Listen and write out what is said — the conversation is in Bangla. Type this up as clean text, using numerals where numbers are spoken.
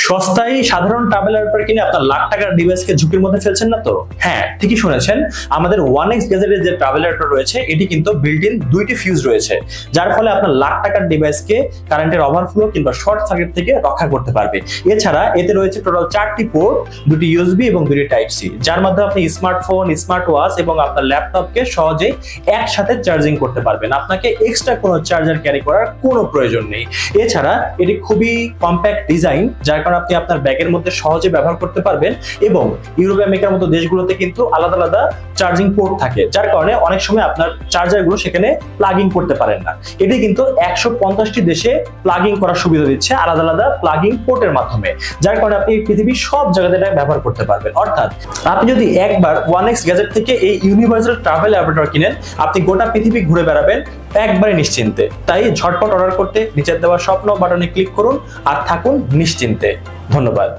সস্তায় সাধারণ ট্রাভেল অ্যাডাপ্টার কিনে আপনার লাখ টাকার ডিভাইসকে ঝুঁকির মধ্যে ফেলছেন না তো? হ্যাঁ, ঠিকই শুনেছেন। আমাদের 1x গ্যাজেটের যে ট্রাভেল অ্যাডাপ্টার রয়েছে এটি কিন্তু বিল্ট ইন দুইটি ফিউজ রয়েছে, যার ফলে আপনার লাখ টাকার ডিভাইসকে কারেন্টের ওভারফ্লো কিংবা শর্ট সার্কিট থেকে রক্ষা করতে পারবে। এছাড়া এতে রয়েছে টোটাল 4টি পোর্ট, 2টি ইউএসবি এবং 2টি টাইপ সি, যার মাধ্যমে আপনি স্মার্টফোন, স্মার্ট ওয়াচ এবং আপনার ল্যাপটপকে সহজেই একসাথে চার্জিং করতে পারবেন। আপনাকে এক্সট্রা কোনো চার্জার ক্যারি করার কোনো প্রয়োজন নেই। এছাড়া এটি খুবই কম্প্যাক্ট ডিজাইন, যার কারণে আপনি আপনার ব্যাগের মধ্যে সহজে ব্যবহার করতে পারবেন। এবং ইউরোপ আমেরিকার মতো দেশগুলোতে কিন্তু আলাদা আলাদা চার্জিং পোর্ট থাকে, যার কারণে অনেক সময় আপনার চার্জারগুলো সেখানে প্লাগিং করতে পারেন না। এটি কিন্তু 150টি দেশে প্লাগিং করার সুবিধা দিচ্ছে আলাদা আলাদা প্লাগিং পোর্টের মাধ্যমে, যার কারণে আপনি পৃথিবীর সব জায়গাতে এটা ব্যবহার করতে পারবেন। অর্থাৎ আপনি যদি একবার 1x গ্যাজেট থেকে এই ইউনিভার্সাল ট্রাভেল অ্যাডাপ্টার কিনেন, আপনি গোটা পৃথিবী ঘুরে বেড়াবেন একবারে নিশ্চিন্তে। তাই ঝটপট অর্ডার করতে নিচের দেওয়া স্বপ্ন বাটনে ক্লিক করুন আর থাকুন নিশ্চিন্তে। ধন্যবাদ।